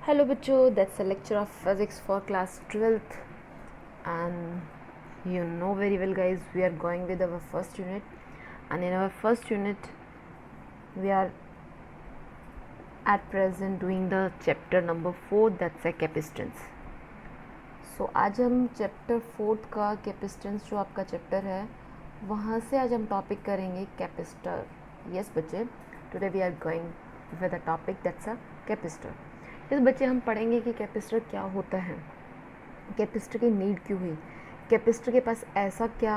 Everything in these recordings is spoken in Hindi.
Hello बच्चों, that's a lecture of physics for class 12th and you know very well guys, we are going with our first unit and in our first unit we are at present doing the chapter number 4 that's a capacitance. So आज हम chapter 4 का capacitance जो आपका chapter है वहाँ से आज हम topic करेंगे capacitor. Yes बच्चे, today we are going with the topic that's a capacitor. इस बच्चे हम पढ़ेंगे कि कैपेसिटर क्या होता है, कैपेसिटर की नीड क्यों हुई, कैपेसिटर के पास ऐसा क्या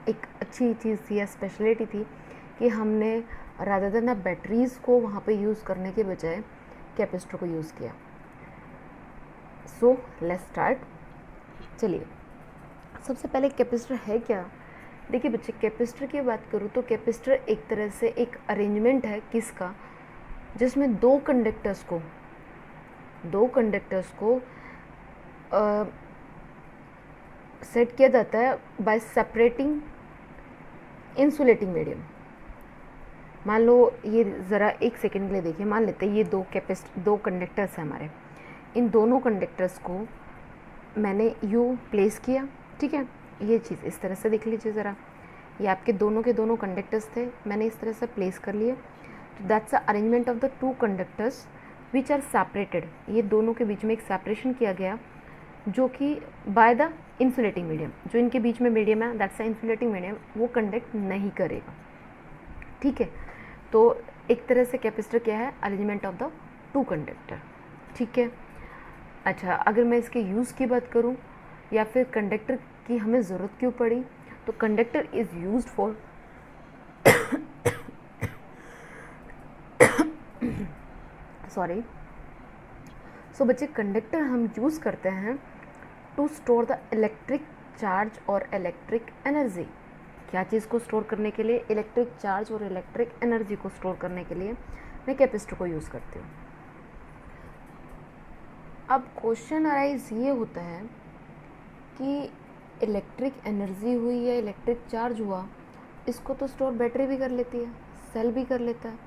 एक अच्छी चीज़ थी या स्पेशलिटी थी कि हमने रादर देन बैटरीज़ को वहाँ पे यूज़ करने के बजाय कैपेसिटर को यूज़ किया. So let's start. चलिए, सबसे पहले कैपेसिटर है क्या. देखिए बच्चे, कैपेसिटर की बात करूँ तो कैपेसिटर एक तरह से एक अरेंजमेंट है किसका, जिसमें दो कंडक्टर्स को सेट किया जाता है बाय सेपरेटिंग इंसुलेटिंग मीडियम. मान लो ये ज़रा एक सेकेंड के लिए देखिए, मान लेते हैं ये दो कंडक्टर्स हैं हमारे. इन दोनों कंडक्टर्स को मैंने यू प्लेस किया. ठीक है, ये चीज़ इस तरह से देख लीजिए ज़रा, ये आपके दोनों के दोनों कंडक्टर्स थे, मैंने इस तरह से प्लेस कर लिए. तो that's a arrangement of the two conductors which are separated. ये दोनों के बीच में एक सेपरेशन किया गया जो कि बाय द इंसुलेटिंग मीडियम, जो इनके बीच में मीडियम है दैट्स द इंसुलेटिंग मीडियम, वो कंडक्ट नहीं करेगा. ठीक है, तो एक तरह से कैपेसिटर क्या है, arrangement of the to conductor. ठीक है. अच्छा, अगर मैं इसके यूज़ की बात करूं या फिर कंडक्टर की हमें ज़रूरत क्यों पड़ी, तो conductor is used for sorry. So बच्चे, कंडक्टर हम यूज़ करते हैं to store the electric charge और इलेक्ट्रिक एनर्जी. क्या चीज़ को स्टोर करने के लिए, इलेक्ट्रिक चार्ज और इलेक्ट्रिक एनर्जी को स्टोर करने के लिए मैं कैपेसिटर को यूज़ करती हूँ. अब क्वेश्चन अराइज ये होता है कि इलेक्ट्रिक एनर्जी हुई या इलेक्ट्रिक चार्ज हुआ, इसको तो स्टोर बैटरी भी कर लेती है, सेल भी कर लेता है,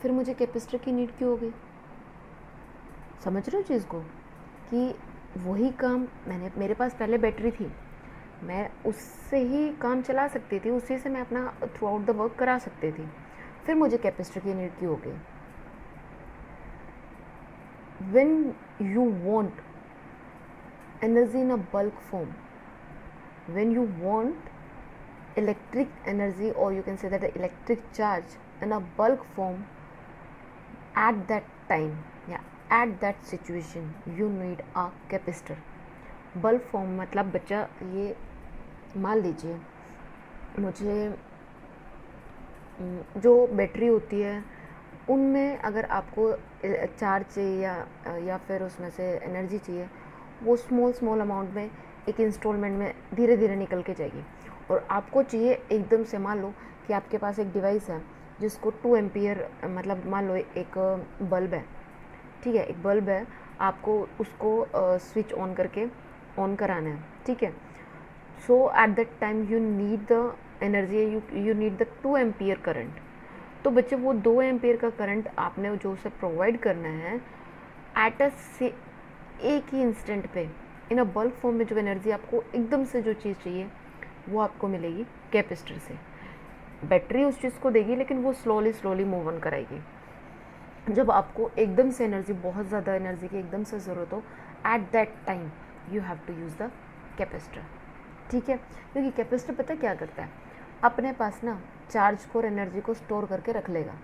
फिर मुझे कैपेसिटर की नीड क्यों हो गई. समझ रहे हो चीज़ को, कि वही काम मेरे पास पहले बैटरी थी, मैं उससे ही काम चला सकती थी, उसी से मैं अपना थ्रू आउट द वर्क करा सकती थी, फिर मुझे कैपेसिटर की नीड क्यों हो गई. When you want energy in a bulk form, when you want electric energy और you can say that electric charge in a bulk form, at that time at that situation you need a capacitor. Bulk form मतलब बच्चा, ये मान लीजिए मुझे जो बैटरी होती है उनमें अगर आपको चार्ज चाहिए या फिर उसमें से एनर्जी चाहिए, वो स्मॉल अमाउंट में एक इंस्टॉलमेंट में धीरे धीरे निकल के जाएगी. और आपको चाहिए एकदम से, मान लो कि आपके पास एक डिवाइस है जिसको 2 एम्पियर, मतलब मान लो एक बल्ब है. ठीक है, एक बल्ब है, आपको उसको स्विच ऑन करके ऑन कराना है. ठीक है, so at that time you need the energy, you need the 2 ampere current. तो बच्चे, वो 2 एम्पियर का करंट आपने जो उसे प्रोवाइड करना है एट अ से एक ही इंस्टेंट पे, इन अ बल्क फॉर्म में जो एनर्जी आपको एकदम से जो चीज़ चाहिए वो आपको मिलेगी कैपेसिटर से. बैटरी उस चीज़ को देगी लेकिन वो स्लोली मूव ऑन कराएगी. जब आपको एकदम से एनर्जी, बहुत ज़्यादा एनर्जी की एकदम से ज़रूरत हो, at that time you have to use the capacitor. ठीक है, क्योंकि कैपेसिटर पता क्या करता है, अपने पास ना चार्ज को और एनर्जी को स्टोर करके रख लेगा.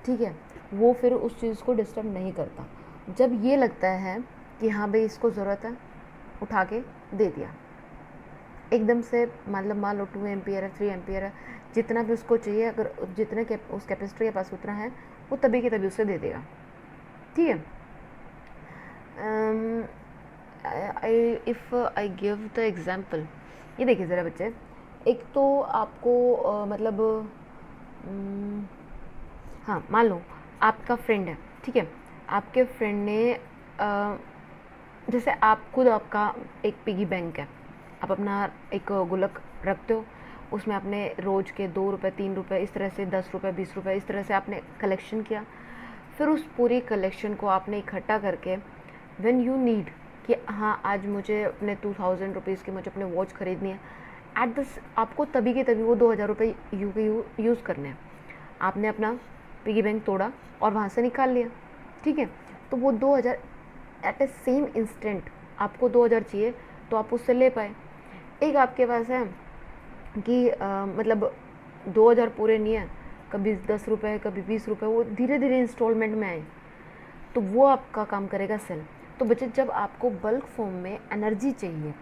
ठीक है, वो फिर उस चीज़ को डिस्टर्ब नहीं करता. जब ये लगता है कि हाँ भाई इसको ज़रूरत है, उठा के दे दिया एकदम से, मतलब मान लो 2 एम्पियर है, 3 एम्पियर है, जितना भी उसको चाहिए, अगर जितने उस कैपेसिटर के पास उतना है वो तभी के तभी उसे दे देगा. ठीक है. If I give the example, ये देखिए ज़रा बच्चे, एक तो आपको मतलब हाँ, मान लो आपका फ्रेंड है. ठीक है, आपके फ्रेंड ने जैसे आपका एक पिगी बैंक है, आप अपना एक गुल्लक रखते हो, उसमें आपने रोज़ के 2 रुपये 3 रुपये इस तरह से 10 रुपये 20 रुपये इस तरह से आपने कलेक्शन किया. फिर उस पूरी कलेक्शन को आपने इकट्ठा करके व्हेन यू नीड कि हाँ आज मुझे अपने 2000 रुपीज़ की मुझे अपने वॉच ख़रीदनी है, एट द आपको तभी के तभी वो 2000 रुपये यूज़ करने हैं। आपने अपना पिगी बैंक तोड़ा और वहाँ से निकाल लिया, ठीक है, तो वो 2000 एट ए सेम इंस्टेंट आपको 2000 चाहिए तो आप उससे ले पाए। एक आपके पास है कि मतलब 2000 पूरे नहीं है, कभी 10 रुपये कभी 20 रुपये, वो धीरे धीरे इंस्टॉलमेंट में आए, तो वो आपका काम करेगा सेल। तो बच्चे जब आपको बल्क फॉर्म में एनर्जी चाहिए,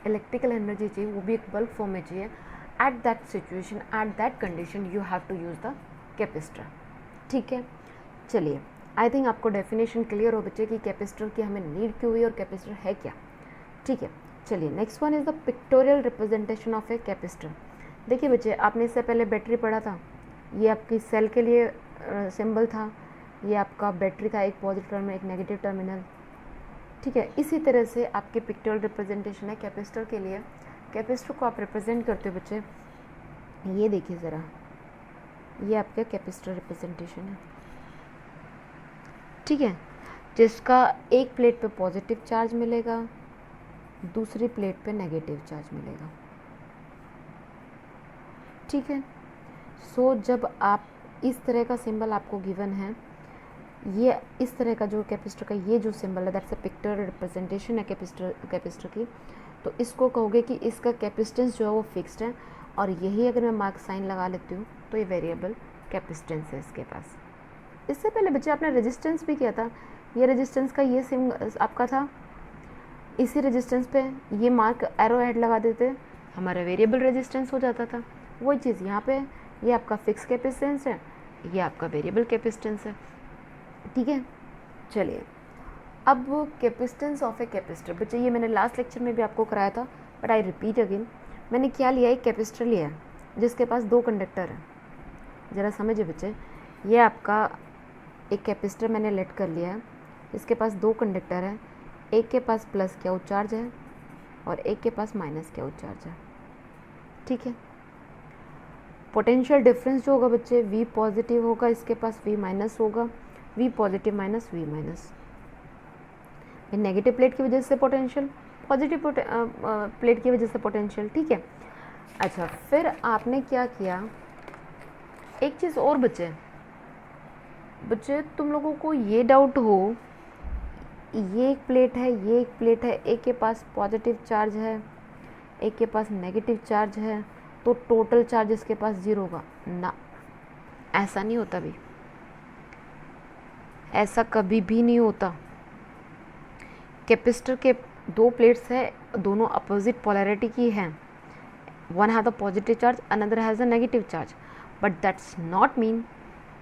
इलेक्ट्रिकल एनर्जी चाहिए, वो भी एक बल्क फॉर्म में चाहिए, at that situation at that condition you have to use the capacitor, ठीक है। चलिए, आई थिंक आपको डेफिनेशन क्लियर हो बच्चे कि कैपेसिटर की हमें नीड क्यों हुई और कैपेसिटर है क्या, ठीक है। चलिए, next one is the pictorial representation of a capacitor. देखिए बच्चे, आपने इससे पहले बैटरी पढ़ा था, ये आपकी सेल के लिए सिंबल था, ये आपका बैटरी था, एक पॉजिटिव टर्मिनल एक नेगेटिव टर्मिनल, ठीक है। इसी तरह से आपके पिक्टोरियल रिप्रेजेंटेशन है कैपेसिटर के लिए। कैपेसिटर को आप रिप्रेजेंट करते हो बच्चे, ये देखिए ज़रा, ये आपका कैपेसिटर रिप्रेजेंटेशन है, ठीक है, जिसका एक प्लेट पे पॉजिटिव चार्ज मिलेगा, दूसरी प्लेट पे नेगेटिव चार्ज मिलेगा, ठीक है। सो जब आप इस तरह का सिंबल आपको गिवन है, ये इस तरह का जो कैपेसिटर का ये जो सिंबल है, दैट्स अ पिक्टोरियल रिप्रेजेंटेशन है कैपेसिटर की, तो इसको कहोगे कि इसका कैपेसिटेंस जो है वो फिक्स्ड है, और यही अगर मैं मार्क साइन लगा लेती हूँ तो ये वेरिएबल कैपेसिटेंस है इसके पास। इससे पहले बच्चे आपने रेजिस्टेंस भी किया था, ये रेजिस्टेंस का ये सिंबल आपका था, इसी रेजिस्टेंस पे ये मार्क एरो हेड लगा देते, हमारा वेरिएबल रेजिस्टेंस हो जाता था। वही चीज़ यहाँ पे, ये आपका फिक्स कैपेसिटेंस है, ये आपका वेरिएबल कैपेसिटेंस है, ठीक है। चलिए, अब कैपेसिटेंस ऑफ ए कैपेसिटर, बच्चे ये मैंने लास्ट लेक्चर में भी आपको कराया था, बट आई रिपीट अगेन। मैंने क्या लिया, एक कैपेसिटर लिया है जिसके पास 2 कंडक्टर हैं। ज़रा समझिए बच्चे, ये आपका एक कैपेसिटर मैंने लेट कर लिया है, इसके पास 2 कंडक्टर हैं, एक के पास प्लस क्या चार्ज है और एक के पास माइनस क्या चार्ज है, ठीक है। पोटेंशियल डिफरेंस जो होगा बच्चे, V पॉजिटिव होगा, इसके पास V माइनस होगा, V positive minus V minus. Negative plate की वजह से पोटेंशियल, पॉजिटिव प्लेट की वजह से पोटेंशियल, ठीक है। अच्छा, फिर आपने क्या किया, एक चीज़ और बच्चे तुम लोगों को ये डाउट हो, ये एक प्लेट है, ये एक प्लेट है, एक के पास पॉजिटिव चार्ज है, एक के पास नेगेटिव चार्ज है, तो टोटल चार्ज इसके पास 0 होगा ना, ऐसा नहीं होता भी, ऐसा कभी भी नहीं होता। कैपेसिटर के 2 प्लेट्स है, दोनों अपोजिट पोलैरिटी की हैं, one has a positive charge, another has a negative charge, but that's not mean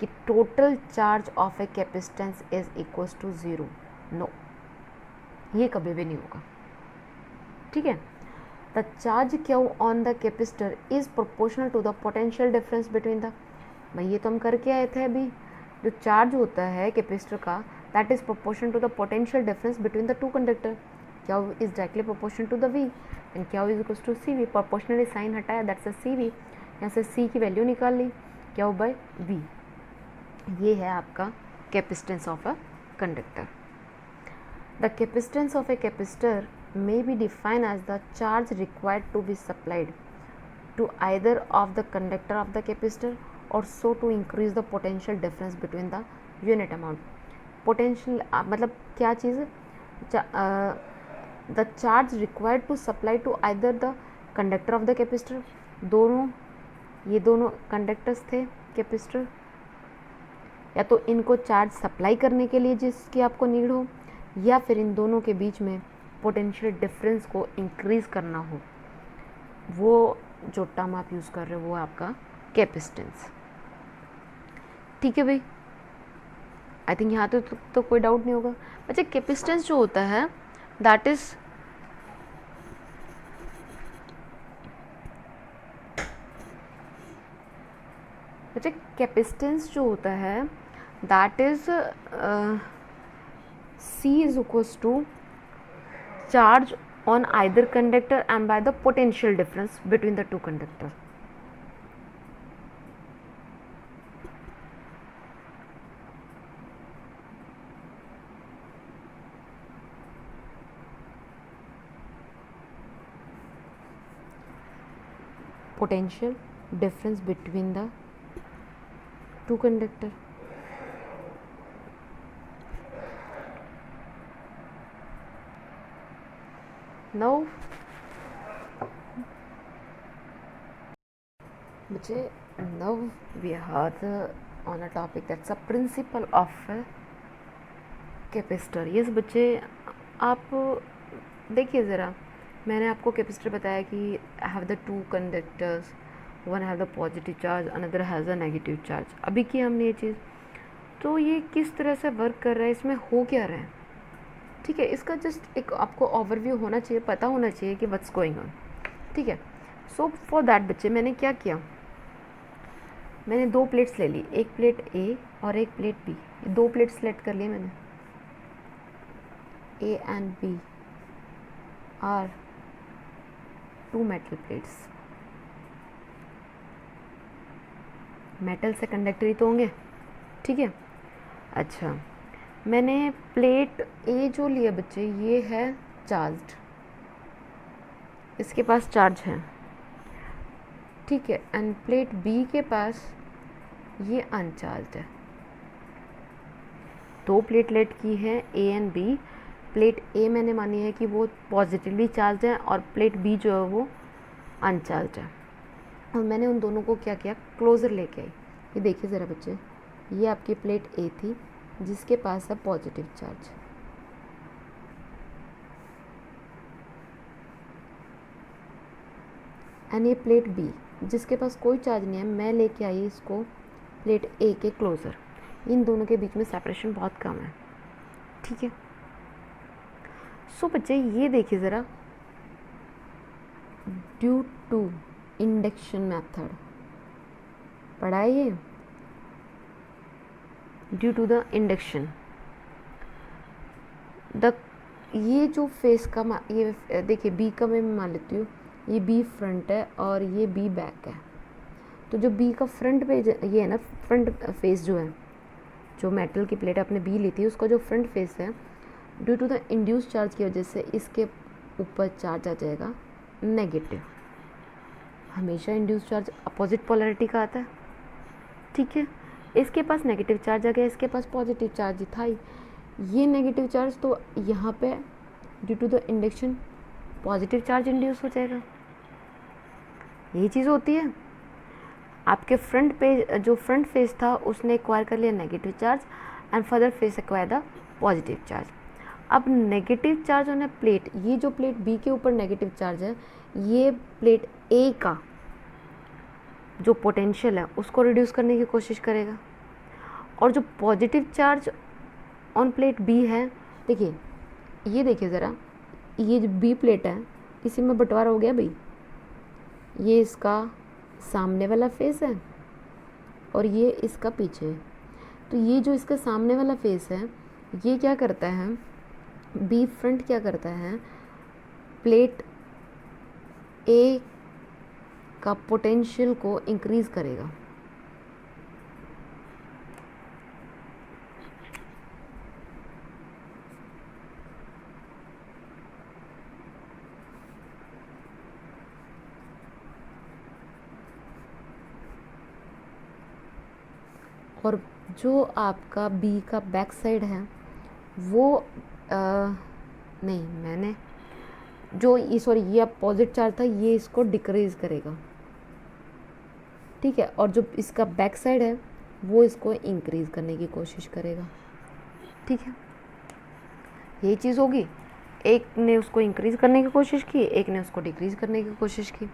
कि total charge of a capacitance is equals to 0, no, ये कभी भी नहीं होगा, ठीक है। The charge Q on the capacitor is proportional to the potential difference between the, भाई ये तो हम करके आए थे अभी, जो चार्ज होता है कैपेसिटर का, that is proportional to the potential difference between the 2 conductor, Q is directly proportional to the V, and Q is equals to CV, proportionally sign हटाया, दैट्स अ CV, यहाँ से C की वैल्यू निकाल ली, क्या बाय V, ये है आपका capacitance of a conductor. The capacitance of a capacitor may be defined as the charge required to be supplied to either of the conductor of the capacitor or so to increase the potential difference between the unit amount. Potential मतलब क्या चीज़, the charge required to supply to either the conductor of the capacitor, दोनों ये दोनों कंडक्टर्स थे कैपेसिटर, या तो इनको चार्ज सप्लाई करने के लिए जिसकी आपको नीड हो, या फिर इन दोनों के बीच में पोटेंशियल डिफरेंस को इंक्रीज़ करना हो, वो जो टर्म आप यूज़ कर रहे हो वो आपका कैपेसिटेंस, ठीक है भाई। आई थिंक यहाँ तो कोई डाउट नहीं होगा बच्चे। कैपेसिटेंस जो होता है दैट इज़ बच्चे कैपेसिटेंस जो होता है that is C is equals to charge on either conductor and by the potential difference between the 2 conductor. potential difference between the two conductor. Now बच्चे, now we are on a topic that's a principle of a capacitor. Yes बच्चे, आप देखिए ज़रा, मैंने आपको कैपेसिटर बताया कि have the two conductors, one have the positive charge, another has a negative charge. अभी की हमने ये चीज़, तो ये किस तरह से वर्क कर रहा है, इसमें हो क्या रहा है, ठीक है, इसका जस्ट एक आपको ओवरव्यू होना चाहिए, पता होना चाहिए कि व्हाट्स गोइंग ऑन. ठीक है. सो फॉर दैट बच्चे मैंने क्या किया, मैंने दो प्लेट्स ले ली, एक प्लेट ए और एक प्लेट बी. दो प्लेट सेलेक्ट कर लिए मैंने. A and B are two metal plates. Metal से कंडक्टर ही तो होंगे, ठीक है. अच्छा, मैंने प्लेट ए जो लिया बच्चे, ये है चार्ज्ड, इसके पास चार्ज है, ठीक है. एंड प्लेट बी के पास ये अनचार्ज्ड है. दो प्लेटलेट की है ए एंड बी. प्लेट ए मैंने मानी है कि वो पॉजिटिवली चार्ज है और प्लेट बी जो है वो अनचार्ज है. और मैंने उन दोनों को क्या किया, क्लोज़र लेके आई. ये देखिए ज़रा बच्चे, ये आपकी प्लेट ए थी जिसके पास है पॉजिटिव चार्ज, एंड ये प्लेट बी जिसके पास कोई चार्ज नहीं है, मैं लेके आई इसको प्लेट ए के क्लोज़र. इन दोनों के बीच में सेपरेशन बहुत कम है, ठीक है. सो बच्चे ये देखिए ज़रा, ड्यू टू इंडक्शन मेथड पढ़ा है ये, due to the induction the, ये जो फेस का ये देखिए बी का मैं मान लेती हूँ, ये बी फ्रंट है और ये बी बैक है. तो जो बी का फ्रंट पेज ये है ना, फ्रंट फेस जो है, जो मेटल की प्लेट आपने बी ली थी उसका जो फ्रंट फेस है, due to the induce charge की वजह से इसके ऊपर चार्ज आ जाएगा नेगेटिव. हमेशा इंड्यूस चार्ज अपोजिट पोलैरिटी का आता है, ठीक है. इसके पास नेगेटिव चार्ज आ गया, इसके पास पॉजिटिव चार्ज था ही. ये नेगेटिव चार्ज तो यहाँ पे due to the induction positive charge induce हो जाएगा. यही चीज़ होती है. आपके फ्रंट पेज जो फ्रंट फेस था उसने एक्वायर कर लिया negative charge and further face acquire the positive charge. अब नेगेटिव चार्ज होने प्लेट, ये जो प्लेट बी के ऊपर नेगेटिव चार्ज है, ये प्लेट ए का जो पोटेंशियल है उसको रिड्यूस करने की कोशिश करेगा. और जो positive charge on plate B है, देखिए ये देखिए ज़रा, ये जो बी प्लेट है इसी में बंटवारा हो गया भाई. ये इसका सामने वाला फेस है और ये इसका पीछे है. तो ये जो इसका सामने वाला फेस है, ये क्या करता है, बी फ्रंट क्या करता है, प्लेट ए का पोटेंशियल को इंक्रीज़ करेगा. और जो आपका बी का बैक साइड है वो नहीं, मैंने जो ये सॉरी ये अपोजिट चार्ज था, ये इसको डिक्रीज़ करेगा, ठीक है. और जो इसका बैक साइड है वो इसको इंक्रीज़ करने की कोशिश करेगा, ठीक है. यही चीज़ होगी, एक ने उसको इंक्रीज़ करने की कोशिश की, एक ने उसको डिक्रीज़ करने की कोशिश की.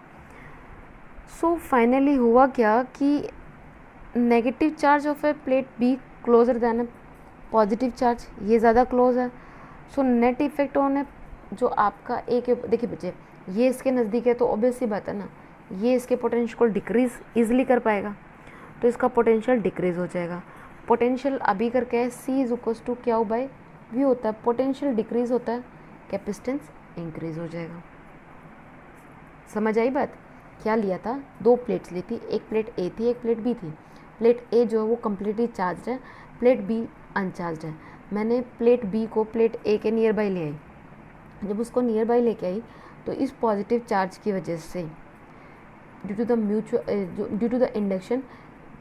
सो फाइनली हुआ क्या कि negative charge of a plate B closer than a positive charge, ये ज़्यादा क्लोज है. सो नेट इफेक्ट ऑन जो आपका एक, देखिए बच्चे ये इसके नज़दीक है तो ऑब्वियसली बात है ना, ये इसके पोटेंशियल को डिक्रीज़ ईजिली कर पाएगा, तो इसका पोटेंशियल डिक्रीज़ हो जाएगा. पोटेंशियल अभी करके है सी इज इक्वल्स टू क्या बाई वी होता है, पोटेंशियल डिक्रीज़ होता है, कैपेसिटेंस इंक्रीज़ हो जाएगा. समझ आई बात. क्या लिया था, दो प्लेट्स ली थी, एक प्लेट ए थी एक प्लेट बी थी. प्लेट ए जो है वो कम्प्लीटली चार्ज है, प्लेट बी अनचार्ज है. मैंने प्लेट बी को प्लेट ए के नियर बाई ले आई. जब उसको नियर बाई लेके आई तो इस पॉजिटिव चार्ज की वजह से due to the induction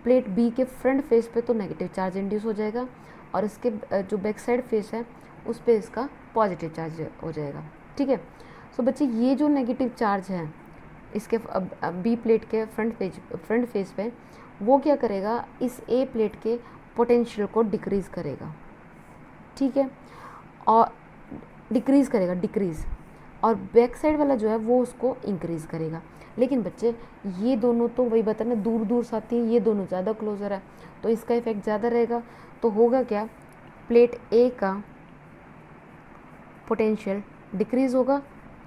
plate B के फ्रंट फेस पे तो नेगेटिव चार्ज इंड्यूस हो जाएगा, और इसके जो बैक साइड फेस है उस पर इसका पॉजिटिव चार्ज हो जाएगा। ठीक है। सो बच्चे ये जो नेगेटिव चार्ज है इसके बी प्लेट के फ्रंट फेस पे, वो क्या करेगा, इस ए प्लेट के पोटेंशियल को डिक्रीज़ करेगा। ठीक है, और डिक्रीज़, और बैक साइड वाला जो है वो उसको इंक्रीज़ करेगा। लेकिन बच्चे ये दोनों तो वही बता ना, दूर दूर साथी हैं, ये दोनों ज़्यादा क्लोजर है, तो इसका इफेक्ट ज़्यादा रहेगा। तो होगा क्या, प्लेट ए का पोटेंशियल डिक्रीज़ होगा,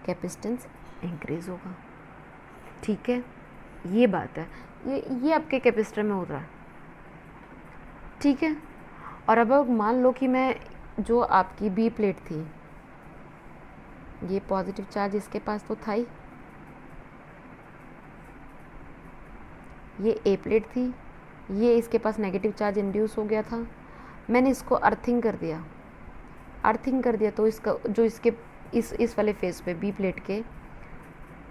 कैपेसिटेंस इंक्रीज़ होगा। ठीक है, ये बात है, ये आपके कैपेसिटर में हो रहा है। ठीक है। और अब मान लो कि मैं, जो आपकी बी प्लेट थी, ये पॉजिटिव चार्ज इसके पास तो था ही, ये ए प्लेट थी, ये इसके पास नेगेटिव चार्ज इंड्यूस हो गया था, मैंने इसको अर्थिंग कर दिया, तो इसका जो इसके इस वाले फेस पे, बी प्लेट के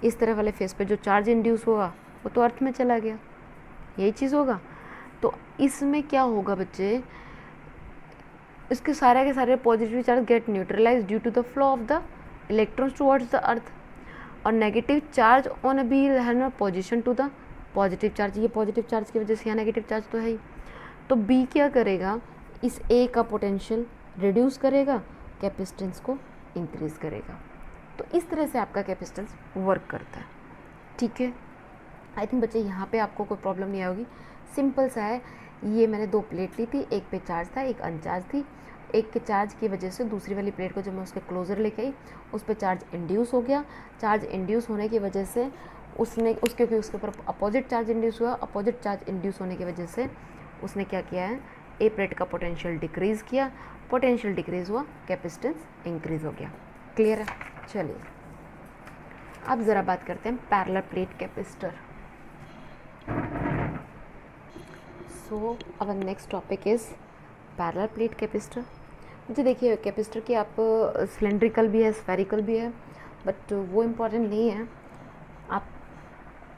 इस तरह वाले फेस पे जो चार्ज इंड्यूस होगा वो तो अर्थ में चला गया, यही चीज़ होगा। तो इसमें क्या होगा बच्चे, इसके सारे के सारे positive charge get neutralize due to the flow of the electrons towards the earth, और negative charge on be have position to the positive charge, ये पॉजिटिव चार्ज की वजह से यहाँ नेगेटिव चार्ज तो है ही। तो बी क्या करेगा, इस ए का पोटेंशियल रिड्यूस करेगा, कैपेसिटेंस को इंक्रीज़ करेगा। तो इस तरह से आपका कैपेसिटेंस वर्क करता है। ठीक है, आई थिंक बच्चे यहाँ पे आपको कोई प्रॉब्लम नहीं आएगी, सिंपल सा है। ये मैंने दो प्लेट ली थी, एक पे चार्ज था, एक अनचार्ज थी। एक के चार्ज की वजह से दूसरी वाली प्लेट को जब मैं उसके क्लोज़र लेके आई, उस पर चार्ज इंड्यूस हो गया। चार्ज इंड्यूस होने की वजह से उसके ऊपर अपोजिट चार्ज इंड्यूस हुआ। अपोजिट चार्ज इंड्यूस होने की वजह से उसने क्या किया है, ए प्लेट का पोटेंशियल डिक्रीज़ किया, पोटेंशियल डिक्रीज़ हुआ, कैपेसिटेंस इंक्रीज़ हो गया। क्लियर है? चलिए अब ज़रा बात करते हैं parallel plate capacitor. So our next topic is parallel plate capacitor. मुझे देखिए, कैपेसिटर की आप सिलेंड्रिकल भी है, स्फेरिकल भी है, बट वो इम्पॉर्टेंट नहीं है, आप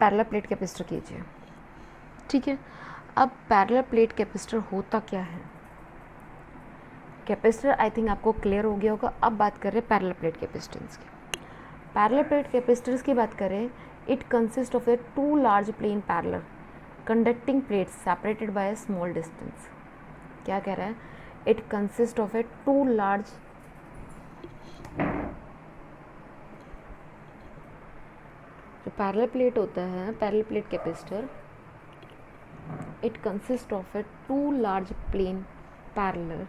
पैरेलल प्लेट कैपेसिटर कीजिए। ठीक है। अब पैरेलल प्लेट कैपेसिटर होता क्या है, कैपेसिटर आई थिंक आपको क्लियर हो गया होगा। अब बात करें पैरेलल प्लेट कैपेसिटेंस की। पैरेलल प्लेट कैपेसिटर्स की बात करें, it consist of a two large plane parallel conducting plates separated by a small distance. क्या कह रहा है, it consist of a two large जो पैरेलल प्लेट होता है, parallel plate capacitor, it consist of a two large plane parallel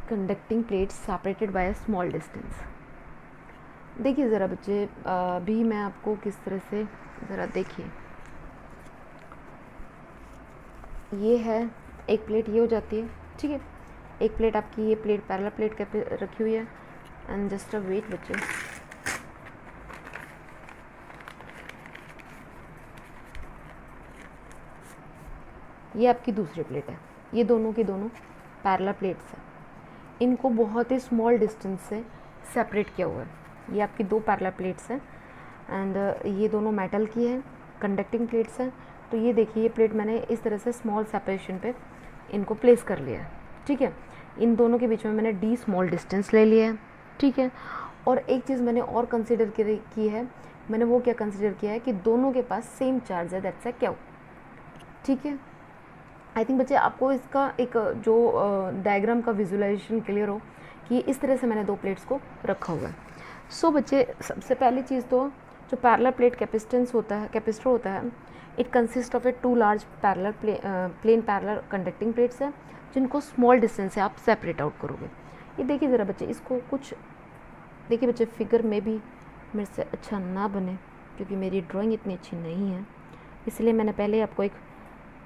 conducting plates separated by a small distance. देखिए ज़रा बच्चे, अभी मैं आपको किस तरह से, ज़रा देखिए, ये है एक प्लेट, ये हो जाती है। ठीक है, एक प्लेट आपकी, ये प्लेट पैरेलल प्लेट रखी हुई है, एंड जस्ट अ वेट बच्चे, ये आपकी दूसरी प्लेट है। ये दोनों की दोनों पैरेलल प्लेट्स हैं, इनको बहुत ही स्मॉल डिस्टेंस से सेपरेट किया हुआ है। ये आपकी दो पैरेलल प्लेट्स हैं, एंड ये दोनों मेटल की है, कंडक्टिंग प्लेट्स हैं। तो ये देखिए, ये प्लेट मैंने इस तरह से स्मॉल सेपरेशन पे इनको प्लेस कर लिया है। ठीक है, इन दोनों के बीच में मैंने डी स्मॉल डिस्टेंस ले लिया है। ठीक है, और एक चीज़ मैंने और कंसिडर की है, मैंने वो क्या कंसिडर किया है कि दोनों के पास सेम चार्ज है, दैट्स अ क्यू। ठीक है, आई थिंक बच्चे आपको इसका एक जो डायग्राम का विजुअलाइजेशन क्लियर हो कि इस तरह से मैंने दो प्लेट्स को रखा हुआ है। सो बच्चे, सबसे पहली चीज़ तो जो पैरेलल प्लेट कैपेसिटर होता है, it consist of a two large parallel plane parallel conducting plates है, जिनको स्मॉल डिस्टेंस से आप सेपरेट आउट करोगे। ये देखिए ज़रा बच्चे, इसको कुछ देखिए बच्चे, फिगर में भी मेरे से अच्छा ना बने क्योंकि मेरी ड्राइंग इतनी अच्छी नहीं है, इसलिए मैंने पहले आपको एक,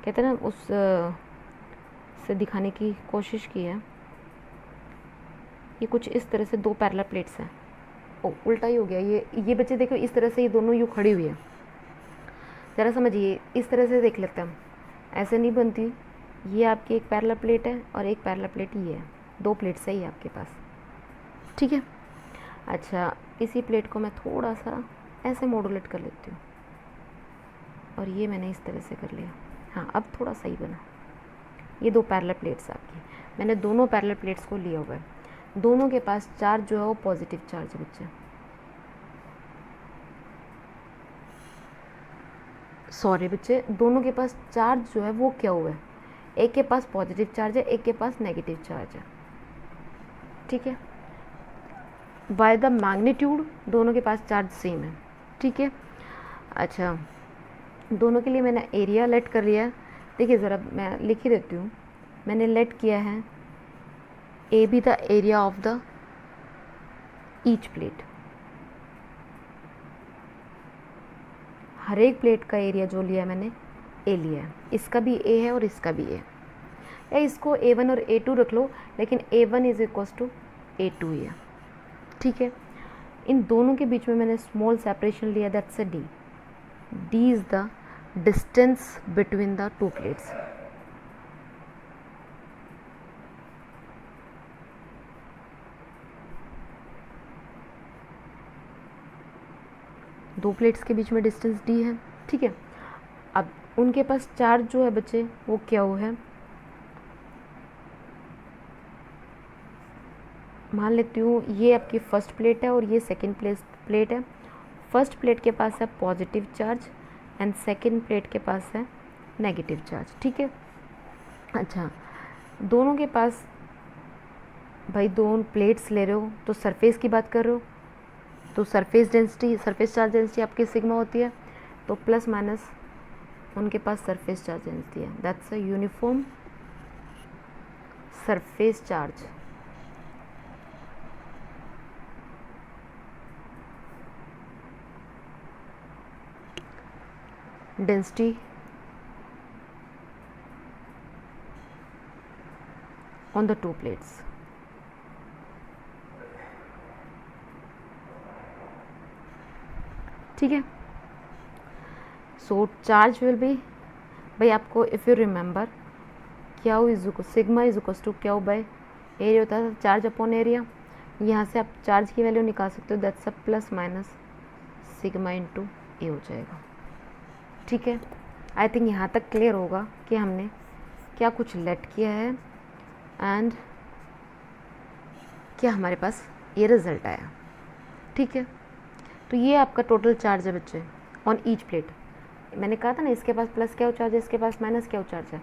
कहते हैं ना, उस से दिखाने की कोशिश की है। ये कुछ इस तरह से दो पैरेलल प्लेट्स हैं। ओ, उल्टा ही हो गया ये बच्चे, देखो इस तरह से ये दोनों यूँ खड़ी हुई है, ज़रा समझिए, इस तरह से देख लेते हैं हम, ऐसे नहीं बनती। ये आपकी एक पैरेलल प्लेट है और एक पैरेलल प्लेट ये है, दो प्लेट्स है ये आपके पास। ठीक है, अच्छा, इसी प्लेट को मैं थोड़ा सा ऐसे मॉड्यूलेट कर लेती हूँ। और ये मैंने इस तरह से कर लिया। हाँ, अब थोड़ा सही बना। ये 2 पैरेलल प्लेट्स आपकी, मैंने दोनों पैरेलल प्लेट्स को लिया हुआ है। दोनों के पास चार्ज जो है वो पॉजिटिव चार्ज है बच्चे। सॉरी बच्चे, दोनों के पास चार्ज जो है वो क्या हुआ है, एक के पास पॉजिटिव चार्ज है, एक के पास नेगेटिव चार्ज है। ठीक है, बाय द मैग्नीट्यूड दोनों के पास चार्ज सेम है। ठीक है, अच्छा, दोनों के लिए मैंने एरिया लेट कर लिया है। देखिए ज़रा मैं लिख ही देती हूँ। मैंने लेट किया है A be the area of the each plate. हर एक प्लेट का एरिया जो लिया मैंने ए लिया है, इसका भी ए है और इसका भी ए है। या इसको A1 और A2 रख लो, लेकिन A1 is equals to A2 ही है। ठीक है, इन दोनों के बीच में मैंने स्मॉल सेपरेशन लिया, that's a D। D is the distance between the 2 plates. दो प्लेट्स के बीच में डिस्टेंस D है। ठीक है, अब उनके पास चार्ज जो है बच्चे वो क्या हो है, मान लेती हूँ ये आपकी फर्स्ट प्लेट है और ये सेकंड प्लेट है। फर्स्ट प्लेट के पास है positive charge and second plate के पास है नेगेटिव चार्ज। ठीक है, अच्छा, दोनों के पास भाई दोनों प्लेट्स ले रहे हो तो सरफेस की बात कर रहे हो, तो surface density, surface charge density आपकी सिग्मा होती है, तो प्लस माइनस उनके पास सरफेस चार्ज डेंसिटी है, that's a uniform surface charge. Density on the 2 plates। ठीक है, सो चार्ज विल बी, भाई आपको if you remember Q is sigma is equals to Q by area होता है, चार्ज अपॉन एरिया। यहाँ से आप चार्ज की वैल्यू निकाल सकते हो, that's a plus minus sigma into A हो जाएगा। ठीक है, आई थिंक यहाँ तक क्लियर होगा कि हमने क्या कुछ लेट किया है एंड क्या हमारे पास ये रिज़ल्ट आया। ठीक है, तो ये आपका टोटल चार्ज है बच्चे ऑन ईच प्लेट। मैंने कहा था ना इसके पास प्लस क्यू चार्ज है, इसके पास माइनस क्यू चार्ज है,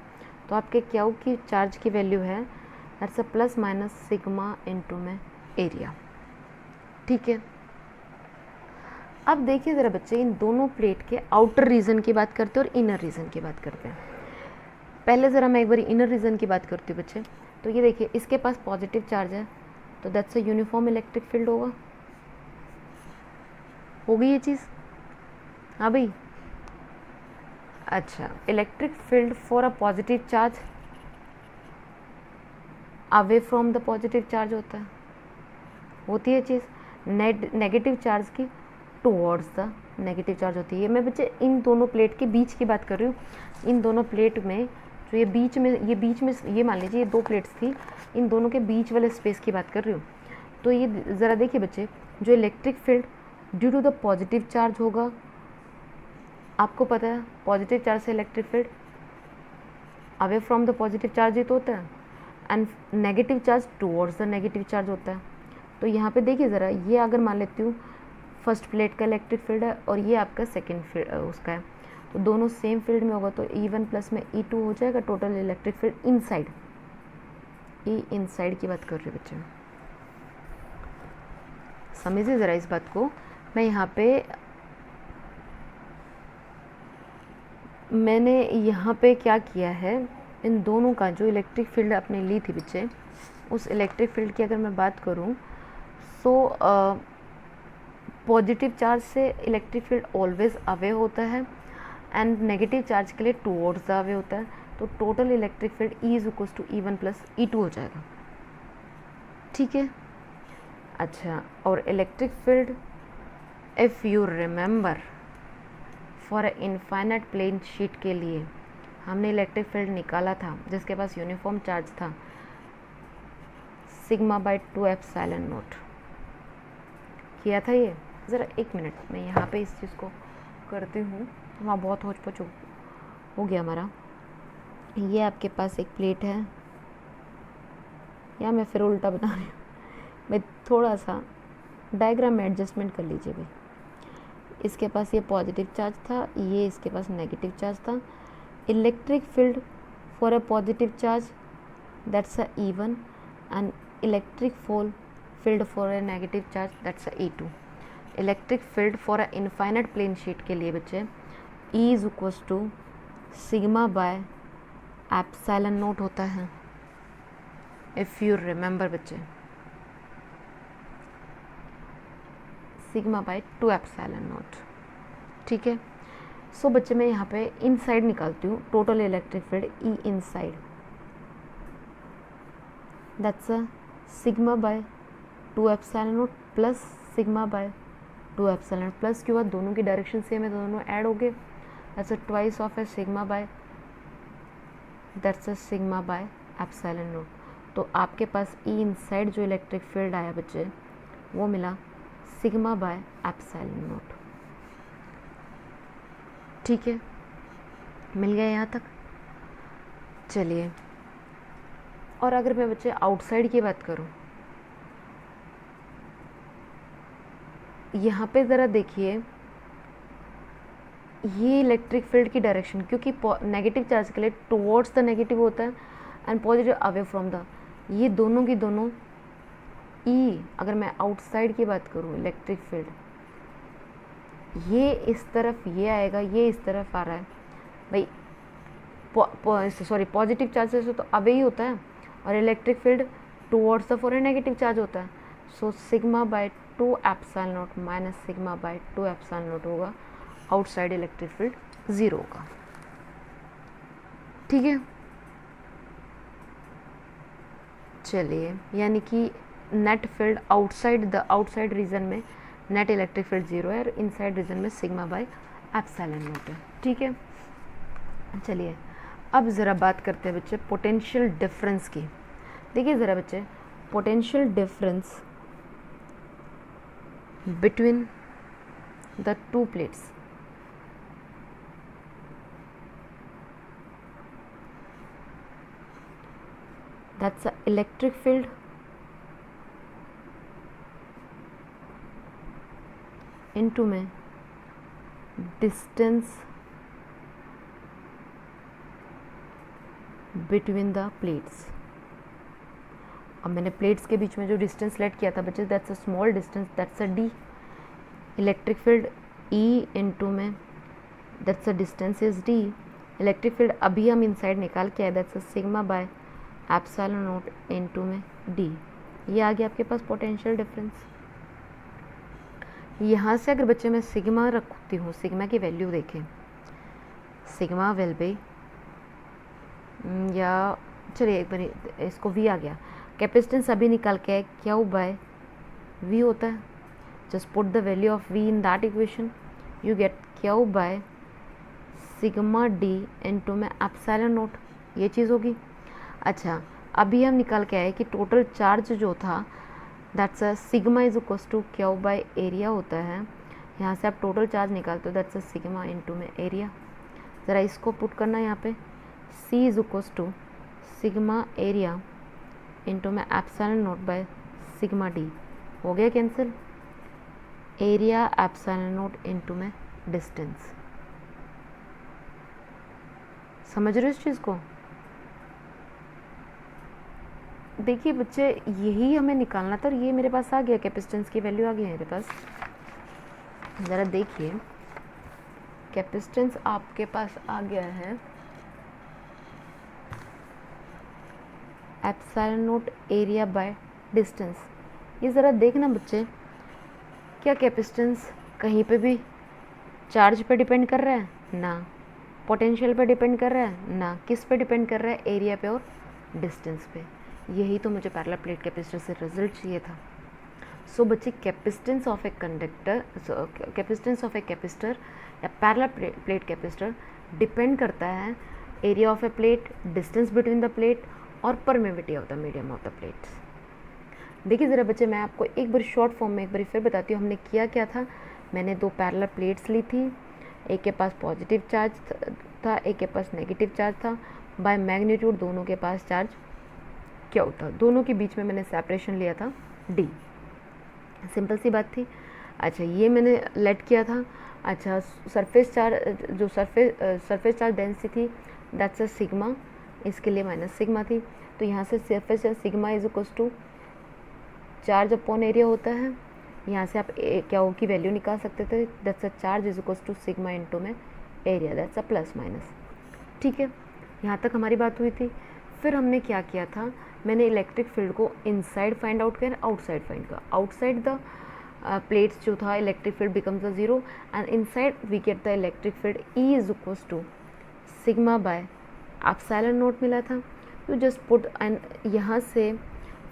तो आपके क्यू की चार्ज की वैल्यू है that's a plus minus sigma into में एरिया। ठीक है, अब देखिए ज़रा बच्चे, इन दोनों प्लेट के आउटर रीजन की बात करते हैं और इनर रीजन की बात करते हैं। पहले ज़रा मैं एक बार इनर रीजन की बात करती हूँ बच्चे। तो ये देखिए इसके पास पॉजिटिव चार्ज है, तो that's a uniform electric field होगा। होगी ये चीज़? हाँ भाई, अच्छा, electric field for a positive charge away from the positive charge होता है, होती है चीज़। नेगेटिव चार्ज की टुवर्ड्स द नेगेटिव चार्ज होती है। ये मैं बच्चे इन दोनों प्लेट के बीच की बात कर रही हूँ। इन दोनों प्लेट में जो ये बीच में ये मान लीजिए ये 2 प्लेट्स थी, इन दोनों के बीच वाले स्पेस की बात कर रही हूँ। तो ये ज़रा देखिए बच्चे, जो electric field due to the positive charge होगा, आपको पता है पॉजिटिव चार्ज से electric field away from the positive charge ही तो होता है, and negative charge towards the negative charge होता है। तो यहाँ पे देखिए ज़रा, ये अगर मान लेती हूँ फर्स्ट प्लेट का इलेक्ट्रिक फील्ड है और ये आपका सेकेंड फील्ड उसका है, तो दोनों सेम फील्ड में होगा, तो E1 प्लस में E2 हो जाएगा टोटल इलेक्ट्रिक फील्ड इनसाइड। ये इनसाइड की बात कर रही हूँ बच्चे, समझिए ज़रा इस बात को। मैं यहाँ पे क्या किया है, इन दोनों का जो इलेक्ट्रिक फील्ड आपने ली थी बच्चे, उस इलेक्ट्रिक फील्ड की अगर मैं बात करूँ, सो पॉजिटिव चार्ज से इलेक्ट्रिक फील्ड ऑलवेज अवे होता है एंड नेगेटिव चार्ज के लिए टुवर्ड्स द अवे होता है, तो total electric field E is equals to E1 plus E2 हो जाएगा। ठीक है, अच्छा, और electric field if you remember for a infinite plane sheet के लिए हमने इलेक्ट्रिक फील्ड निकाला था जिसके पास यूनिफॉर्म चार्ज था, सिग्मा बाय 2 एप्सिलॉन नॉट किया था। ये ज़रा एक मिनट मैं यहाँ पे इस चीज़ को करती हूँ वहाँ बहुत होच पोच हो गया हमारा। ये आपके पास एक प्लेट है, या मैं फिर उल्टा बता रही हूँ, मैं थोड़ा सा डायग्राम में एडजस्टमेंट कर लीजिए भाई। इसके पास ये पॉजिटिव चार्ज था, ये इसके पास नेगेटिव चार्ज था। Electric field for a positive charge that's a E1 and electric field for a negative charge that's a E2। Electric field for a infinite plane sheet के लिए बच्चे E is equals to sigma by epsilon naught होता है, इफ़ यू रिमेंबर बच्चे, सिग्मा बाय 2 एप्सिलॉन नोट। ठीक है। सो बच्चे मैं यहाँ पे इनसाइड निकालती हूँ, total electric field E inside that's a sigma by 2 epsilon note plus sigma by 2 epsilon plus के बाद दोनों की डायरेक्शन सेम है, दोनों ऐड हो गए, that's a twice of A sigma bye that's a sigma by epsilon note. तो आपके पास E इनसाइड जो इलेक्ट्रिक फील्ड आया बच्चे वो मिला सिग्मा बाय एप्सिलॉन नोट। ठीक है, मिल गया यहाँ तक। चलिए, और अगर मैं बच्चे आउटसाइड की बात करूँ, यहाँ पे ज़रा देखिए ये इलेक्ट्रिक फील्ड की डायरेक्शन, क्योंकि नेगेटिव चार्ज के लिए टुवर्ड्स द नेगेटिव होता है and positive away from the, ये दोनों की दोनों E, अगर मैं आउटसाइड की बात करूँ इलेक्ट्रिक फील्ड, ये इस तरफ ये आएगा, ये इस तरफ आ रहा है भाई, सॉरी पॉजिटिव चार्ज से तो अवे ही होता है, और electric field towards the for negative charge होता है। So sigma by 2 epsilon note minus sigma by 2 epsilon note होगा, आउटसाइड इलेक्ट्रिक फील्ड 0 होगा। ठीक है, चलिए, यानी कि नेट फील्ड आउटसाइड रीजन में नेट इलेक्ट्रिक फील्ड 0 है और इनसाइड रीजन में सिग्मा बाय एप्सिलॉन नोट है। ठीक है, चलिए अब ज़रा बात करते हैं बच्चे पोटेंशियल डिफरेंस की। देखिए ज़रा बच्चे, potential difference between the two plates, that's a electric field into में डिस्टेंस बिटवीन द प्लेट्स। अब मैंने प्लेट्स के बीच में जो डिस्टेंस लेट किया था बच्चे, that's a small distance, that's a D। Electric field E into में that's a distance is D। Electric field अभी हम इनसाइड निकाल के आए, that's a sigma by epsilon naught into में D। ये आ गया आपके पास पोटेंशियल डिफरेंस। यहाँ से अगर बच्चे मैं सिग्मा रखती हूँ, सिग्मा की वैल्यू देखें, सिग्मा विल बी, या चलिए एक बार इसको V आ गया, कैपेसिटेंस अभी निकाल के आए, Q बाय V होता है, just put the value of V in that equation, you get Q bye sigma D into में एप्सिलॉन नोट, ये चीज़ होगी। अच्छा, अभी हम निकाल के आए कि टोटल चार्ज जो था that's a sigma is equals to Q by area होता है। यहाँ से आप टोटल चार्ज निकालते हो, दैट्स अ सिग्मा इनटू में एरिया। ज़रा इसको पुट करना यहाँ पे, C is equals to sigma area into में epsilon naught by sigma D, हो गया cancel, area epsilon naught into में डिस्टेंस। समझ रहे हो इस चीज़ को? देखिए बच्चे, यही हमें निकालना था और ये मेरे पास आ गया, कैपेसिटेंस की वैल्यू आ गई है मेरे पास। ज़रा देखिए, कैपेसिटेंस आपके पास आ गया है epsilon note area by distance. ये ज़रा देखना बच्चे, क्या कैपेसिटेंस कहीं पे भी चार्ज पे डिपेंड कर रहा है? ना। पोटेंशियल पे डिपेंड कर रहा है? ना। किस पे डिपेंड कर रहा है? एरिया पे और डिस्टेंस पे। यही तो मुझे पैरेलल प्लेट कैपेसिटर से रिजल्ट चाहिए था। सो बच्चे, capacitance of a conductor, capacitance of a capacitor या पैरेलल प्लेट कैपेसिटर डिपेंड करता है area of a plate, distance between the plate और permeability of the medium of the plates. देखिए ज़रा बच्चे, मैं आपको एक बार शॉर्ट फॉर्म में एक बार फिर बताती हूँ हमने किया क्या था। मैंने दो पैरेलल प्लेट्स ली थी, एक के पास पॉजिटिव चार्ज था, एक के पास नेगेटिव चार्ज था। बाय मैग्नीट्यूड दोनों के पास चार्ज क्या होता, दोनों के बीच में मैंने सेपरेशन लिया था d। सिंपल सी बात थी। अच्छा, ये मैंने लेट किया था। अच्छा, सरफेस चार्ज, जो सरफेस चार्ज डेंसिटी थी दैट्स अ सिग्मा, इसके लिए माइनस सिग्मा थी। तो यहाँ से surface charge sigma is equals to charge upon area होता है। यहाँ से आप क्या की वैल्यू निकाल सकते थे, that's a charge is equals to sigma into में area, that's a plus minus. ठीक है, यहाँ तक हमारी बात हुई थी। फिर हमने क्या किया था, मैंने इलेक्ट्रिक फील्ड को इनसाइड फाइंड आउट किया, आउटसाइड फाइंड किया। आउटसाइड द प्लेट्स जो था electric field becomes a zero and inside we get the electric field E is equals to sigma by epsilon naught मिला था। तो जस्ट पुट एंड यहाँ से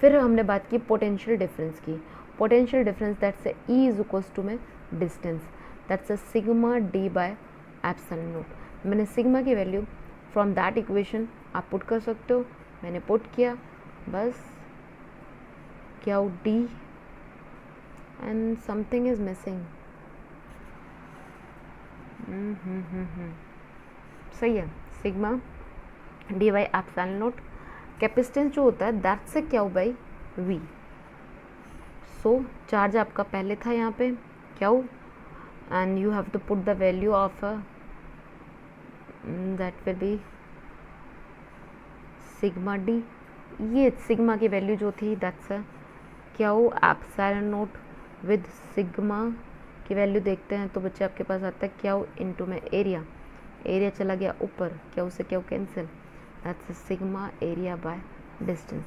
फिर हमने बात की पोटेंशियल डिफरेंस की। Potential difference that's E is equals to में distance, that's a sigma D by epsilon naught. मैंने सिग्मा की वैल्यू फ्रॉम दैट इक्वेशन आप पुट कर सकते हो, मैंने पुट किया, बस क्या D and something is missing. सही है, sigma D by epsilon naught. Capacitance जो होता है दैट्स क्या हो बाई वी। सो चार्ज आपका पहले था यहाँ पे क्या हो, and you have to put the value of that will be sigma D. ये सिग्मा की वैल्यू जो थी दैट्स क्या हो एप्सिलॉन नॉट विद सिग्मा की वैल्यू देखते हैं तो बच्चे आपके पास आता है क्या हो इनटू में एरिया। एरिया चला गया ऊपर, क्या उससे क्या cancel, that's sigma area by distance.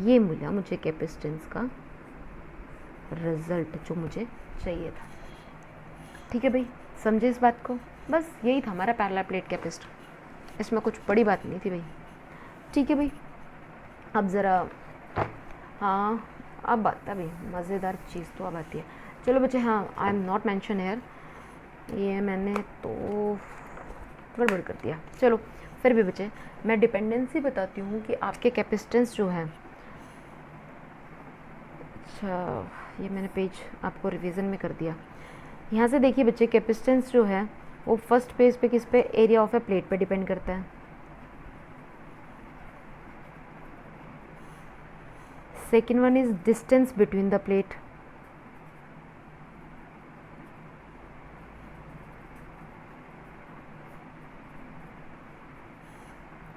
ये मिला मुझे कैपेसिटेंस का रिजल्ट जो मुझे चाहिए था। ठीक है भाई, समझे इस बात को? बस यही था हमारा पैरेलल प्लेट कैपेसिटर, इसमें कुछ बड़ी बात नहीं थी भाई। ठीक है भाई, अब ज़रा हाँ अब बात है भाई मज़ेदार चीज़ तो अब आती है। चलो बच्चे, हाँ I am not mention here, ये मैंने तो गड़बड़ कर दिया। चलो फिर भी बच्चे मैं डिपेंडेंसी बताती हूँ कि आपके कैपेसिटेंस जो है, अच्छा ये मैंने पेज आपको रिवीजन में कर दिया। यहाँ से देखिए बच्चे, कैपेसिटेंस जो है वो फर्स्ट पेज पे किस पे, एरिया ऑफ ए प्लेट पे डिपेंड करता है। Second one is distance between the plate.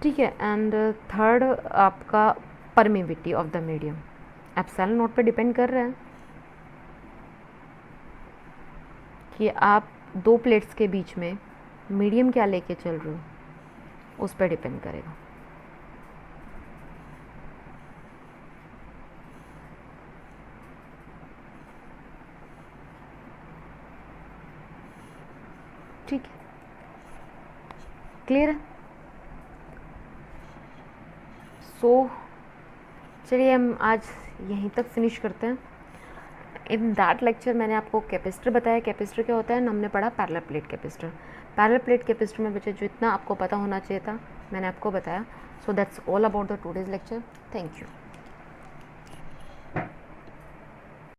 ठीक है, एंड थर्ड आपका permittivity of the medium epsilon naught पे डिपेंड कर रहा है कि आप दो प्लेट्स के बीच में मीडियम क्या लेके चल रहे हो, उस पर डिपेंड करेगा। ठीक है, क्लियर है? सो चलिए हम आज यहीं तक फिनिश करते हैं। इन दैट लेक्चर मैंने आपको कैपेसिटर बताया, कैपेसिटर क्या होता है, हमने पढ़ा parallel plate capacitor. Parallel plate capacitor में बच्चे जो इतना आपको पता होना चाहिए था मैंने आपको बताया। So that's all about the today's lecture. Thank you.